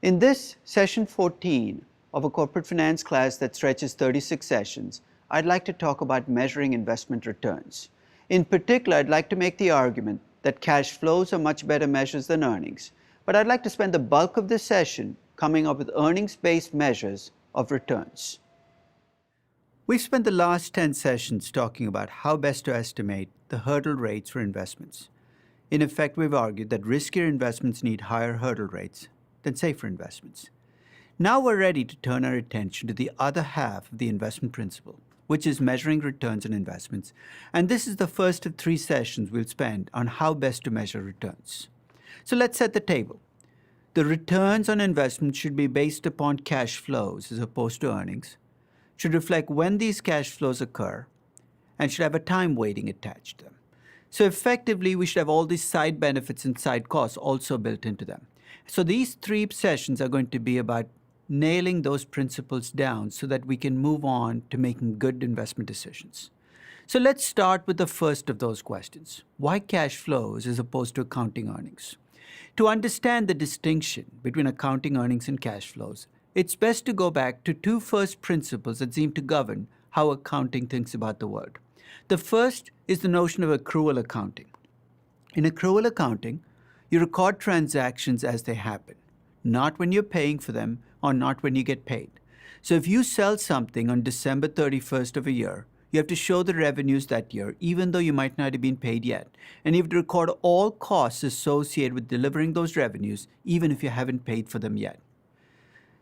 In this session 14 of a corporate finance class that stretches 36 sessions, I'd like to talk about measuring investment returns. In particular, I'd like to make the argument that cash flows are much better measures than earnings, but I'd like to spend the bulk of this session coming up with earnings-based measures of returns. We've spent the last 10 sessions talking about how best to estimate the hurdle rates for investments. In effect, we've argued that riskier investments need higher hurdle rates than safer investments. Now we're ready to turn our attention to the other half of the investment principle, which is measuring returns on investments. And this is the first of 3 sessions we'll spend on how best to measure returns. So let's set the table. The returns on investments should be based upon cash flows as opposed to earnings, should reflect when these cash flows occur, and should have a time weighting attached to them. So effectively, we should have all these side benefits and side costs also built into them. So these 3 sessions are going to be about nailing those principles down so that we can move on to making good investment decisions. So let's start with the first of those questions. Why cash flows as opposed to accounting earnings? To understand the distinction between accounting earnings and cash flows, it's best to go back to 2 first principles that seem to govern how accounting thinks about the world. The first is the notion of accrual accounting. In accrual accounting, you record transactions as they happen, not when you're paying for them or not when you get paid. So if you sell something on December 31st of a year, you have to show the revenues that year, even though you might not have been paid yet. And you have to record all costs associated with delivering those revenues, even if you haven't paid for them yet.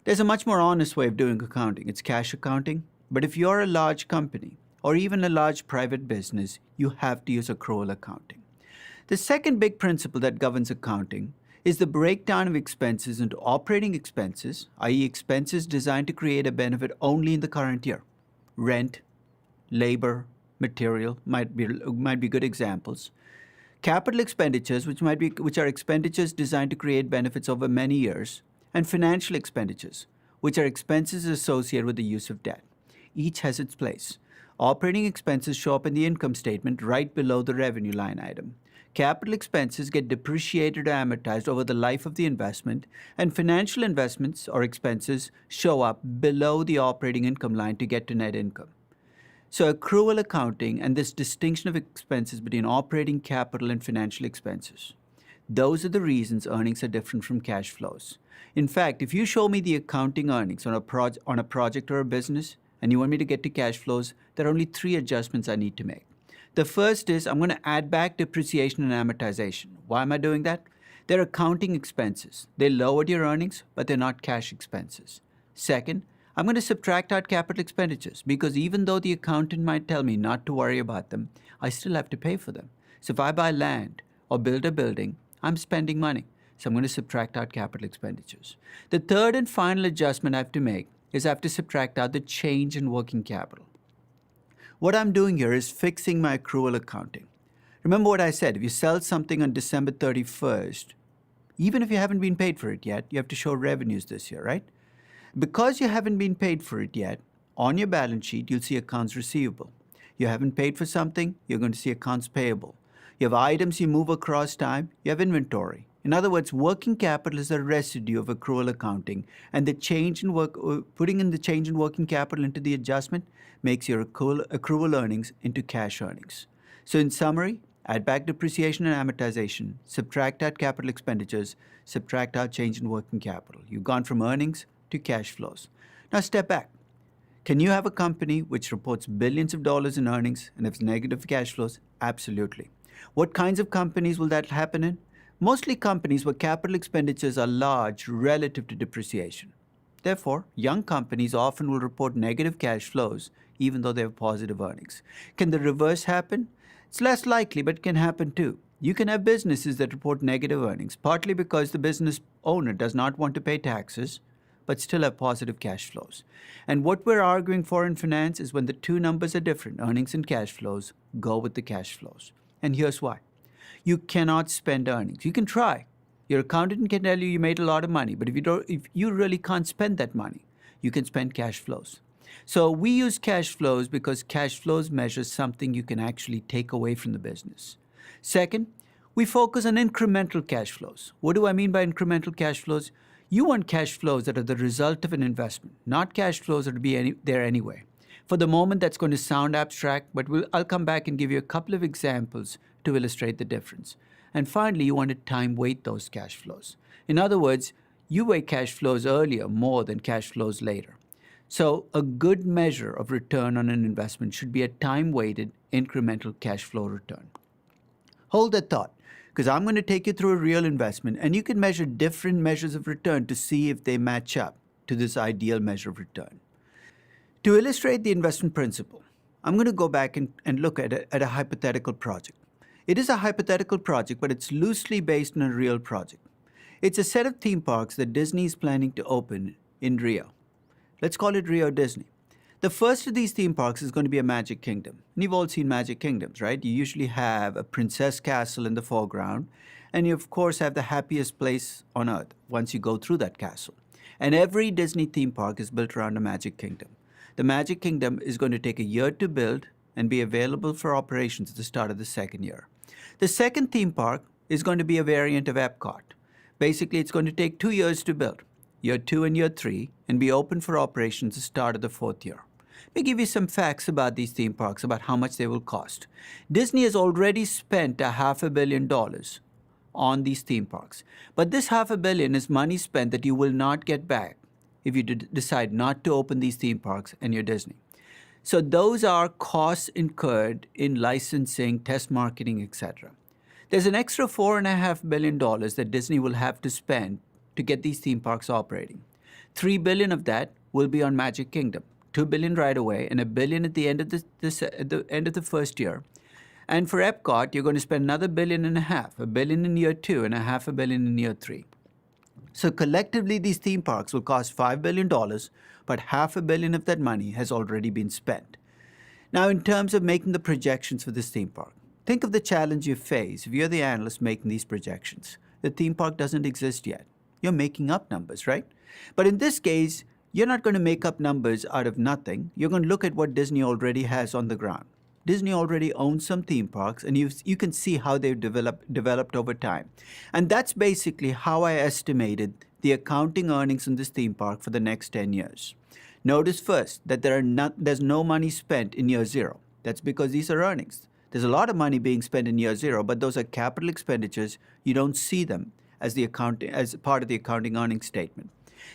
There's a much more honest way of doing accounting. It's cash accounting. But if you're a large company or even a large private business, you have to use accrual accounting. The second big principle that governs accounting is the breakdown of expenses into operating expenses, i.e. expenses designed to create a benefit only in the current year. Rent, labor, material might be good examples. Capital expenditures, which are expenditures designed to create benefits over many years, and financial expenditures, which are expenses associated with the use of debt. Each has its place. Operating expenses show up in the income statement right below the revenue line item. Capital expenses get depreciated or amortized over the life of the investment, and financial investments or expenses show up below the operating income line to get to net income. So accrual accounting and this distinction of expenses between operating capital and financial expenses. Those are the reasons earnings are different from cash flows. In fact, if you show me the accounting earnings on a project or a business, and you want me to get to cash flows, there are only 3 adjustments I need to make. The first is I'm going to add back depreciation and amortization. Why am I doing that? They're accounting expenses. They lowered your earnings, but they're not cash expenses. Second, I'm going to subtract out capital expenditures because even though the accountant might tell me not to worry about them, I still have to pay for them. So if I buy land or build a building, I'm spending money. So I'm going to subtract out capital expenditures. The third and final adjustment I have to make is I have to subtract out the change in working capital. What I'm doing here is fixing my accrual accounting. Remember what I said, if you sell something on December 31st, even if you haven't been paid for it yet, you have to show revenues this year, right? Because you haven't been paid for it yet, on your balance sheet, you'll see accounts receivable. You haven't paid for something, you're going to see accounts payable. You have items you move across time, you have inventory. In other words, working capital is a residue of accrual accounting, and the putting in the change in working capital into the adjustment makes your accrual earnings into cash earnings. So in summary, add back depreciation and amortization, subtract out capital expenditures, subtract out change in working capital. You've gone from earnings to cash flows. Now step back. Can you have a company which reports billions of dollars in earnings and has negative cash flows? Absolutely. What kinds of companies will that happen in? Mostly companies where capital expenditures are large relative to depreciation. Therefore, young companies often will report negative cash flows even though they have positive earnings. Can the reverse happen? It's less likely, but it can happen too. You can have businesses that report negative earnings, partly because the business owner does not want to pay taxes, but still have positive cash flows. And what we're arguing for in finance is when the 2 numbers are different, earnings and cash flows, go with the cash flows. And here's why. You cannot spend earnings. You can try. Your accountant can tell you made a lot of money, but if you really can't spend that money, you can spend cash flows. So we use cash flows because cash flows measure something you can actually take away from the business. Second, we focus on incremental cash flows. What do I mean by incremental cash flows? You want cash flows that are the result of an investment, not cash flows that would be there anyway. For the moment, that's going to sound abstract, but I'll come back and give you a couple of examples to illustrate the difference. And finally, you want to time weight those cash flows. In other words, you weigh cash flows earlier more than cash flows later. So a good measure of return on an investment should be a time-weighted incremental cash flow return. Hold that thought, because I'm going to take you through a real investment, and you can measure different measures of return to see if they match up to this ideal measure of return. To illustrate the investment principle, I'm going to go back and look at a hypothetical project. It is a hypothetical project, but it's loosely based on a real project. It's a set of theme parks that Disney is planning to open in Rio. Let's call it Rio Disney. The first of these theme parks is going to be a Magic Kingdom. And you've all seen Magic Kingdoms, right? You usually have a princess castle in the foreground, and you, of course, have the happiest place on earth once you go through that castle. And every Disney theme park is built around a Magic Kingdom. The Magic Kingdom is going to take a year to build and be available for operations at the start of the second year. The second theme park is going to be a variant of Epcot. Basically, it's going to take 2 years to build, year 2 and year 3, and be open for operations at the start of the fourth year. Let me give you some facts about these theme parks, about how much they will cost. Disney has already spent $500 million on these theme parks. But this $500 million is money spent that you will not get back if you decide not to open these theme parks and you're Disney. So those are costs incurred in licensing, test marketing, etc. There's an extra $4.5 billion that Disney will have to spend to get these theme parks operating. $3 billion of that will be on Magic Kingdom, $2 billion right away, and $1 billion at the end of the end of the first year. And for Epcot, you're going to spend another $1.5 billion, $1 billion in year 2 and $500 million in year 3. So collectively, these theme parks will cost $5 billion, but $500 million of that money has already been spent. Now, in terms of making the projections for this theme park, think of the challenge you face if you're the analyst making these projections. The theme park doesn't exist yet. You're making up numbers, right? But in this case, you're not going to make up numbers out of nothing. You're going to look at what Disney already has on the ground. Disney already owns some theme parks, and you can see how they've developed over time. And that's basically how I estimated the accounting earnings in this theme park for the next 10 years. Notice first that there's no money spent in year 0. That's because these are earnings. There's a lot of money being spent in year 0, but those are capital expenditures. You don't see them as part of the accounting earnings statement.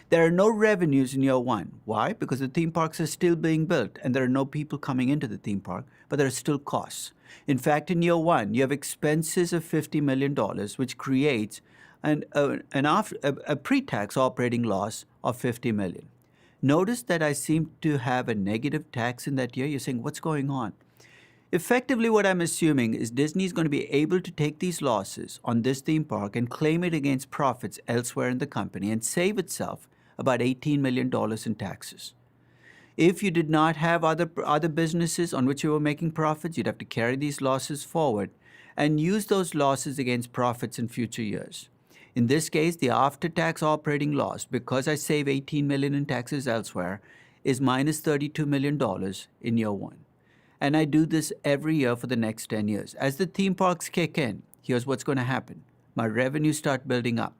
There are no revenues in year 1. Why? Because the theme parks are still being built, and there are no people coming into the theme park, but there are still costs. In fact, in year 1, you have expenses of $50 million, which creates a pre-tax operating loss of $50 million. Notice that I seem to have a negative tax in that year. You're saying, what's going on? Effectively, what I'm assuming is Disney is going to be able to take these losses on this theme park and claim it against profits elsewhere in the company and save itself about $18 million in taxes. If you did not have other businesses on which you were making profits, you'd have to carry these losses forward and use those losses against profits in future years. In this case, the after-tax operating loss, because I save $18 million in taxes elsewhere, is minus $32 million in year 1. And I do this every year for the next 10 years. As the theme parks kick in, here's what's going to happen. My revenues start building up.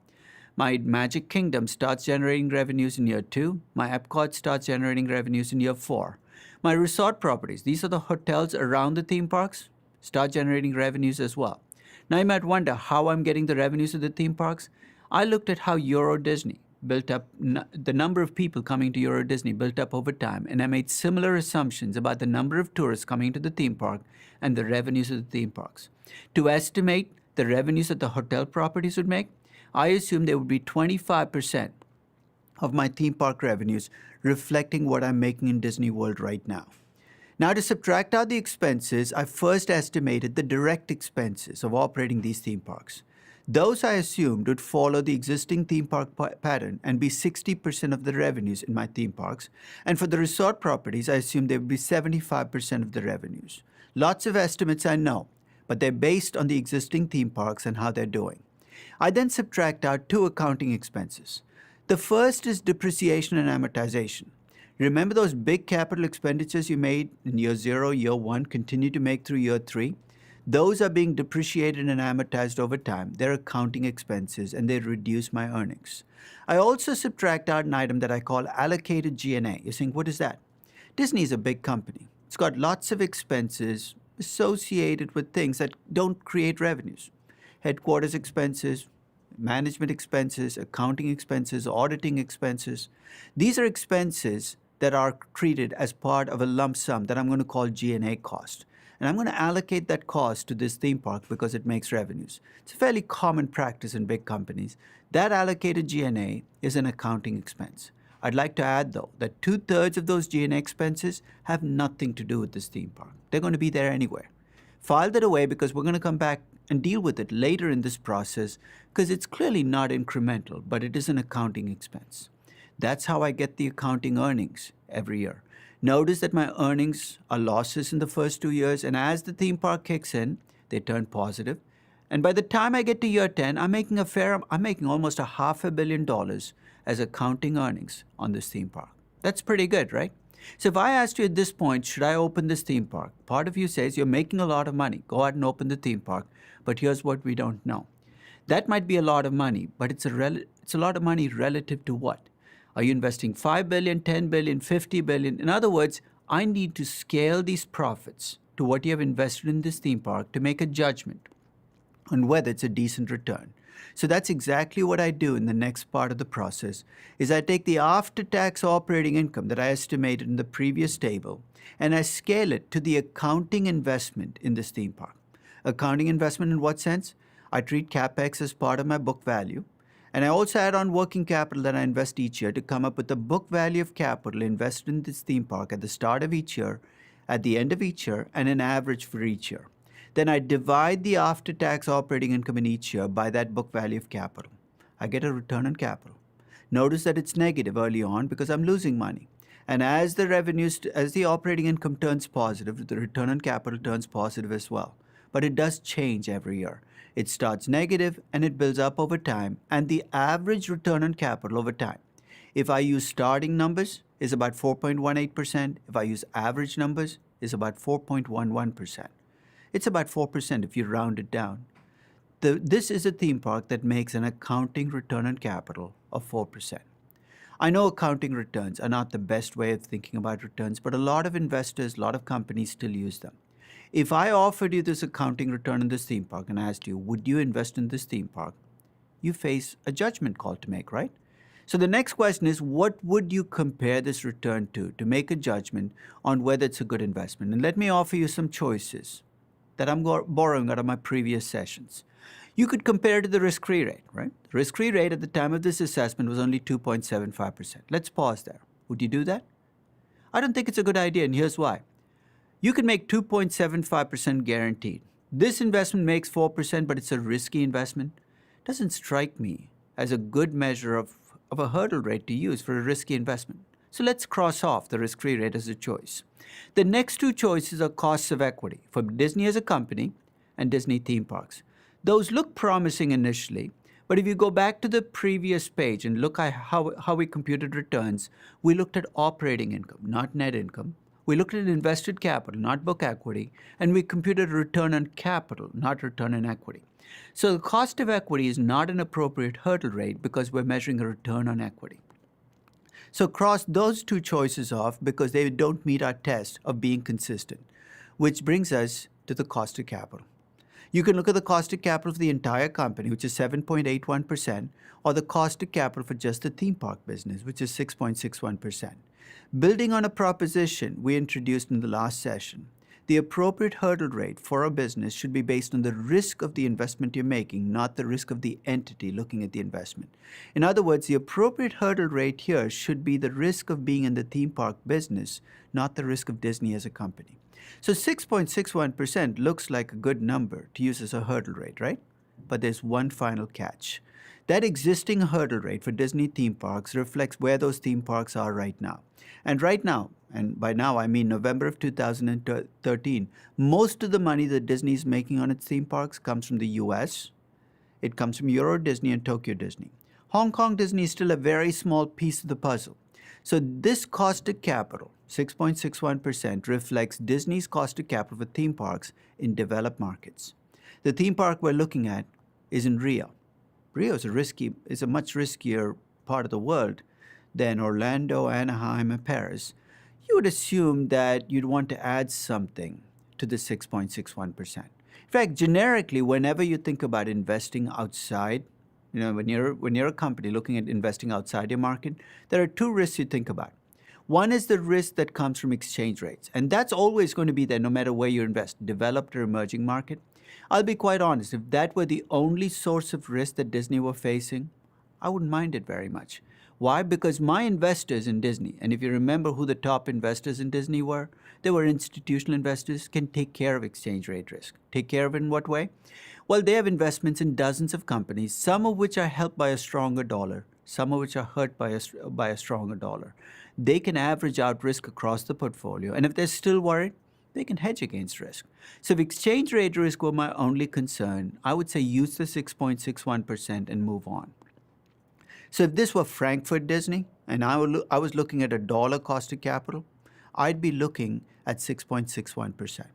My Magic Kingdom starts generating revenues in year 2. My Epcot starts generating revenues in year 4. My resort properties, these are the hotels around the theme parks, start generating revenues as well. Now you might wonder how I'm getting the revenues of the theme parks. I looked at how Euro Disney built up, the number of people coming to Euro Disney built up over time, and I made similar assumptions about the number of tourists coming to the theme park and the revenues of the theme parks. To estimate the revenues that the hotel properties would make, I assumed they would be 25% of my theme park revenues, reflecting what I'm making in Disney World right now. Now, to subtract out the expenses, I first estimated the direct expenses of operating these theme parks. Those I assumed would follow the existing theme park pattern and be 60% of the revenues in my theme parks. And for the resort properties, I assumed they would be 75% of the revenues. Lots of estimates, I know, but they're based on the existing theme parks and how they're doing. I then subtract out 2 accounting expenses. The first is depreciation and amortization. Remember those big capital expenditures you made in year 0, year 1, continue to make through year 3? Those are being depreciated and amortized over time. They're accounting expenses and they reduce my earnings. I also subtract out an item that I call allocated G&A. You're saying, what is that? Disney is a big company. It's got lots of expenses associated with things that don't create revenues. Headquarters expenses, management expenses, accounting expenses, auditing expenses. These are expenses that are treated as part of a lump sum that I'm going to call G&A cost. And I'm going to allocate that cost to this theme park because it makes revenues. It's a fairly common practice in big companies. That allocated G&A is an accounting expense. I'd like to add, though, that 2/3 of those G&A expenses have nothing to do with this theme park. They're going to be there anyway. File that away because we're going to come back and deal with it later in this process because it's clearly not incremental, but it is an accounting expense. That's how I get the accounting earnings every year. Notice that my earnings are losses in the first 2 years, and as the theme park kicks in, they turn positive. And by the time I get to year 10, I'm making almost $500 million as accounting earnings on this theme park. That's pretty good, right? So if I asked you at this point, should I open this theme park? Part of you says you're making a lot of money. Go out and open the theme park. But here's what we don't know. That might be a lot of money, but it's a lot of money relative to what? Are you investing $5 billion, $10 billion, $50 billion? In other words, I need to scale these profits to what you have invested in this theme park to make a judgment on whether it's a decent return. So that's exactly what I do in the next part of the process, is I take the after-tax operating income that I estimated in the previous table, and I scale it to the accounting investment in this theme park. Accounting investment in what sense? I treat CapEx as part of my book value, and I also add on working capital that I invest each year to come up with the book value of capital invested in this theme park at the start of each year, at the end of each year, and an average for each year. Then I divide the after-tax operating income in each year by that book value of capital. I get a return on capital. Notice that it's negative early on because I'm losing money. And as the operating income turns positive, the return on capital turns positive as well. But it does change every year. It starts negative and it builds up over time, and the average return on capital over time, if I use starting numbers, is about 4.18%. If I use average numbers, is about 4.11%. It's about 4% if you round it down. This is a theme park that makes an accounting return on capital of 4%. I know accounting returns are not the best way of thinking about returns, but a lot of investors, a lot of companies still use them. If I offered you this accounting return in this theme park and asked you, would you invest in this theme park? You face a judgment call to make, right? So the next question is, what would you compare this return to make a judgment on whether it's a good investment? And let me offer you some choices that I'm borrowing out of my previous sessions. You could compare it to the risk-free rate, right? The risk-free rate at the time of this assessment was only 2.75%. Let's pause there. Would you do that? I don't think it's a good idea, and here's why. You can make 2.75% guaranteed. This investment makes 4%, but it's a risky investment. Doesn't strike me as a good measure of a hurdle rate to use for a risky investment. So let's cross off the risk-free rate as a choice. The next two choices are costs of equity for Disney as a company and Disney theme parks. Those look promising initially, but if you go back to the previous page and look at how we computed returns, we looked at operating income, not net income. We looked at invested capital, not book equity, and we computed return on capital, not return on equity. So the cost of equity is not an appropriate hurdle rate because we're measuring a return on equity. So cross those two choices off because they don't meet our test of being consistent, which brings us to the cost of capital. You can look at the cost of capital for the entire company, which is 7.81%, or the cost of capital for just the theme park business, which is 6.61%. Building on a proposition we introduced in the last session, the appropriate hurdle rate for a business should be based on the risk of the investment you're making, not the risk of the entity looking at the investment. In other words, the appropriate hurdle rate here should be the risk of being in the theme park business, not the risk of Disney as a company. So 6.61% looks like a good number to use as a hurdle rate, right? But there's one final catch. That existing hurdle rate for Disney theme parks reflects where those theme parks are right now. And right now, and by now I mean November of 2013, most of the money that Disney is making on its theme parks comes from the US. It comes from Euro Disney and Tokyo Disney. Hong Kong Disney is still a very small piece of the puzzle. So this cost of capital, 6.61%, reflects Disney's cost of capital for theme parks in developed markets. The theme park we're looking at is in Rio. Rio is a much riskier part of the world than Orlando, Anaheim, and Paris. You would assume that you'd want to add something to the 6.61%. In fact, generically, whenever you think about investing outside, when you're a company looking at investing outside your market, there are two risks you think about. One is the risk that comes from exchange rates, and that's always going to be there no matter where you invest, developed or emerging market. I'll be quite honest, if that were the only source of risk that Disney were facing, I wouldn't mind it very much. Why? Because my investors in Disney, and if you remember who the top investors in Disney were, they were institutional investors, can take care of exchange rate risk. Take care of it in what way? Well, they have investments in dozens of companies, some of which are helped by a stronger dollar, some of which are hurt by a stronger dollar. They can average out risk across the portfolio, and if they're still worried, they can hedge against risk. So if exchange rate risk were my only concern, I would say use the 6.61% and move on. So if this were Frankfurt Disney, and I was looking at a dollar cost of capital, I'd be looking at 6.61%.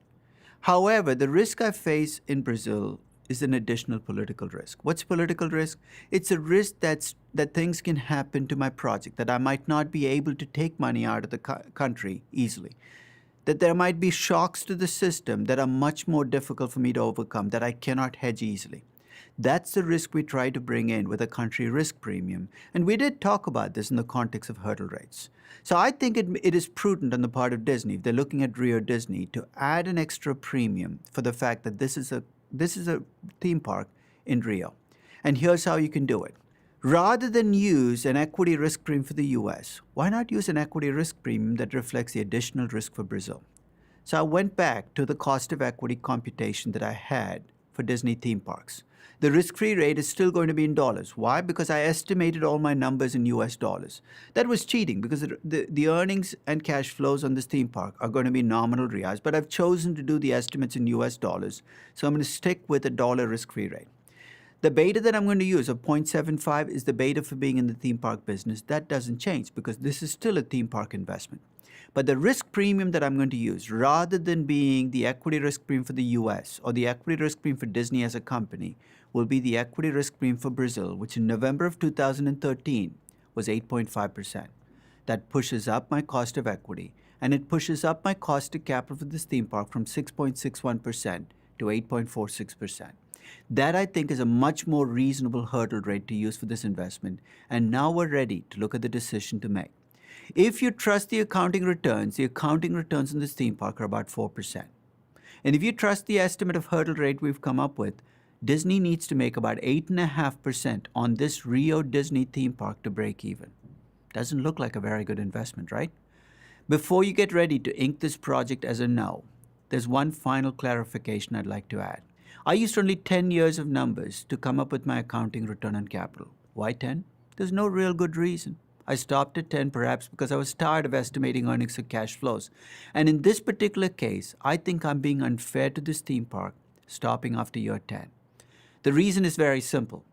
However, the risk I face in Brazil is an additional political risk. What's political risk? It's a risk that things can happen to my project, that I might not be able to take money out of the country easily, that there might be shocks to the system that are much more difficult for me to overcome, that I cannot hedge easily. That's the risk we try to bring in with a country risk premium. And we did talk about this in the context of hurdle rates. So I think it is prudent on the part of Disney, if they're looking at Rio Disney, to add an extra premium for the fact that this is a theme park in Rio. And here's how you can do it. Rather than use an equity risk premium for the US, why not use an equity risk premium that reflects the additional risk for Brazil? So I went back to the cost of equity computation that I had for Disney theme parks. The risk-free rate is still going to be in dollars. Why? Because I estimated all my numbers in US dollars. That was cheating because the earnings and cash flows on this theme park are going to be nominal reais, but I've chosen to do the estimates in US dollars, so I'm going to stick with a dollar risk-free rate. The beta that I'm going to use of 0.75 is the beta for being in the theme park business. That doesn't change because this is still a theme park investment. But the risk premium that I'm going to use, rather than being the equity risk premium for the US or the equity risk premium for Disney as a company, will be the equity risk premium for Brazil, which in November of 2013 was 8.5%. That pushes up my cost of equity, and it pushes up my cost of capital for this theme park from 6.61% to 8.46%. That, I think, is a much more reasonable hurdle rate to use for this investment, and now we're ready to look at the decision to make. If you trust the accounting returns in this theme park are about 4%. And if you trust the estimate of hurdle rate we've come up with, Disney needs to make about 8.5% on this Rio Disney theme park to break even. Doesn't look like a very good investment, right? Before you get ready to ink this project as a no, there's one final clarification I'd like to add. I used only 10 years of numbers to come up with my accounting return on capital. Why 10? There's no real good reason. I stopped at 10 perhaps because I was tired of estimating earnings or cash flows. And in this particular case, I think I'm being unfair to this theme park, stopping after year 10. The reason is very simple.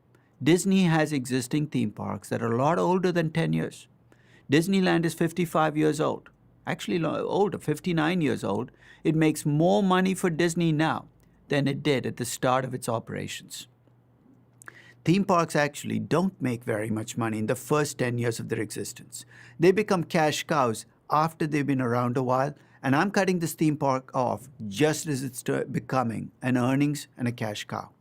Disney has existing theme parks that are a lot older than 10 years. Disneyland is 55 years old, actually older, 59 years old. It makes more money for Disney now than it did at the start of its operations. Theme parks actually don't make very much money in the first 10 years of their existence. They become cash cows after they've been around a while, and I'm cutting this theme park off just as it's becoming an earnings and a cash cow.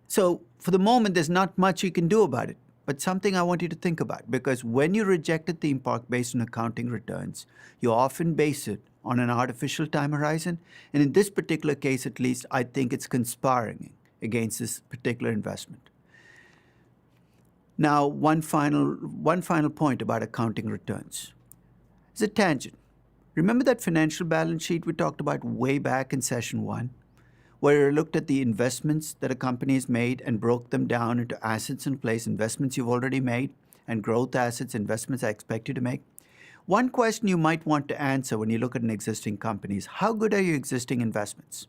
So for the moment, there's not much you can do about it, but something I want you to think about, because when you reject a theme park based on accounting returns, you often base it on an artificial time horizon, and in this particular case at least, I think it's conspiring against this particular investment. Now, one final point about accounting returns. It's a tangent. Remember that financial balance sheet we talked about way back in session 1, where we looked at the investments that a company has made and broke them down into assets in place, investments you've already made, and growth assets, investments I expect you to make? One question you might want to answer when you look at an existing company is, how good are your existing investments?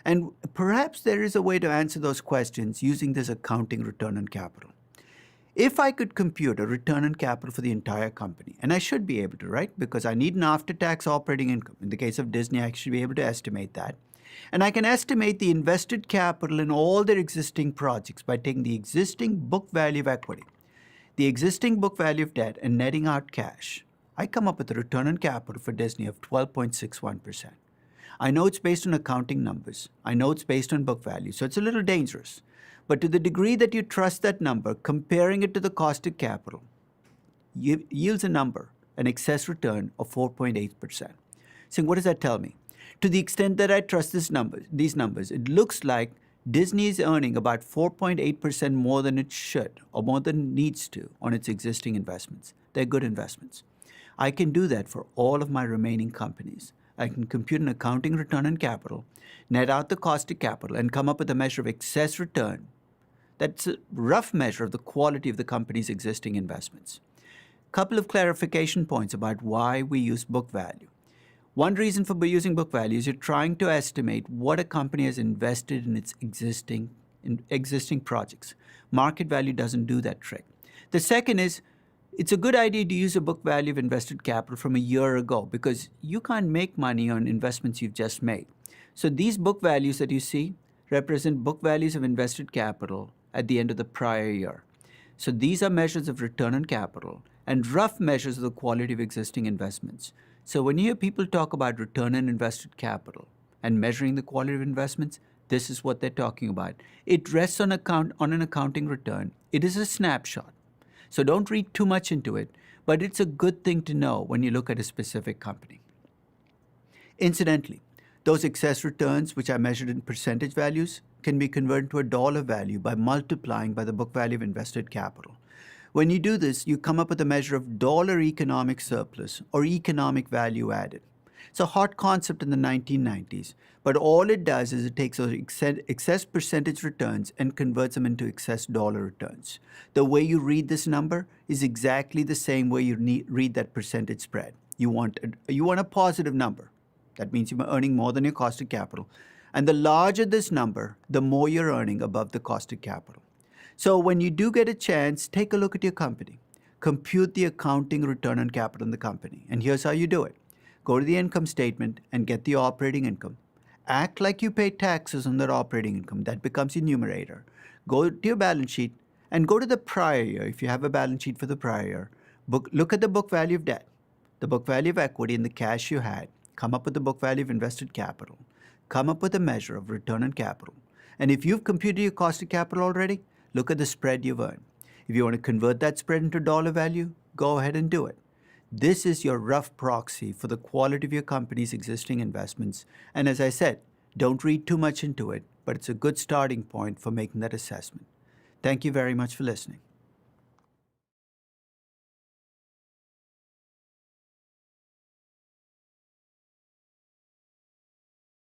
And perhaps there is a way to answer those questions using this accounting return on capital. If I could compute a return on capital for the entire company, and I should be able to, right? Because I need an after-tax operating income. In the case of Disney, I should be able to estimate that. And I can estimate the invested capital in all their existing projects by taking the existing book value of equity, the existing book value of debt, and netting out cash. I come up with a return on capital for Disney of 12.61%. I know it's based on accounting numbers. I know it's based on book value, so it's a little dangerous. But to the degree that you trust that number, comparing it to the cost of capital yields a number, an excess return of 4.8%. So what does that tell me? To the extent that I trust these numbers, it looks like Disney is earning about 4.8% more than it should or more than it needs to on its existing investments. They're good investments. I can do that for all of my remaining companies. I can compute an accounting return on capital, net out the cost of capital, and come up with a measure of excess return. That's a rough measure of the quality of the company's existing investments. Couple of clarification points about why we use book value. One reason for using book value is you're trying to estimate what a company has invested in its existing projects. Market value doesn't do that trick. The second is it's a good idea to use a book value of invested capital from a year ago because you can't make money on investments you've just made. So these book values that you see represent book values of invested capital at the end of the prior year. So these are measures of return on capital and rough measures of the quality of existing investments. So when you hear people talk about return on invested capital and measuring the quality of investments, this is what they're talking about. It rests on an accounting return. It is a snapshot. So don't read too much into it, but it's a good thing to know when you look at a specific company. Incidentally, those excess returns, which are measured in percentage values, can be converted to a dollar value by multiplying by the book value of invested capital. When you do this, you come up with a measure of dollar economic surplus or economic value added. It's a hot concept in the 1990s, but all it does is it takes those excess percentage returns and converts them into excess dollar returns. The way you read this number is exactly the same way you read that percentage spread. You want a positive number. That means you're earning more than your cost of capital. And the larger this number, the more you're earning above the cost of capital. So when you do get a chance, take a look at your company. Compute the accounting return on capital in the company. And here's how you do it. Go to the income statement and get the operating income. Act like you pay taxes on that operating income. That becomes your numerator. Go to your balance sheet and go to the prior year. If you have a balance sheet for the prior year, look at the book value of debt, the book value of equity, and the cash you had. Come up with the book value of invested capital. Come up with a measure of return on capital. And if you've computed your cost of capital already, look at the spread you've earned. If you want to convert that spread into dollar value, go ahead and do it. This is your rough proxy for the quality of your company's existing investments. And as I said, don't read too much into it, but it's a good starting point for making that assessment. Thank you very much for listening.